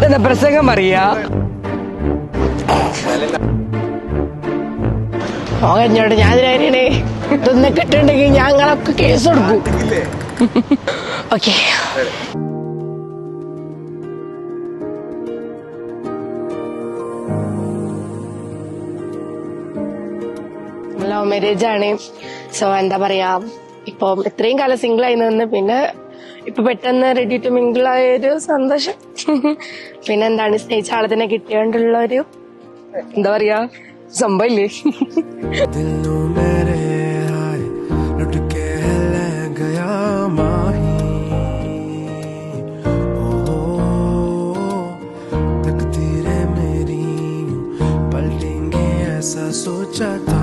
എന്താ പ്രസംഗം പറയാ? ഓഞ്ഞോട് ഞാൻ ഇതിനെ ഇതൊന്നും കിട്ടുന്നുണ്ടെങ്കിൽ ഞങ്ങളൊക്കെ കേസ് കൊടുക്കും. ഓക്കെ, ലവ് മാരേജ് ആണ്. സോ എന്താ പറയാ, ഇപ്പൊ ഇത്രയും കാലം സിംഗിൾ ആയി നിന്ന് പിന്നെ ഇപ്പൊ പെട്ടെന്ന് റെഡി ടു മിംഗിൾ ആയ ഒരു സന്തോഷം. പിന്നെ എന്താണ്, സ്നേഹിച്ച ആളെ തന്നെ കിട്ടിയോണ്ടുള്ള ഒരു എന്താ പറയാ സംഭവമില്ലേ. सोचा था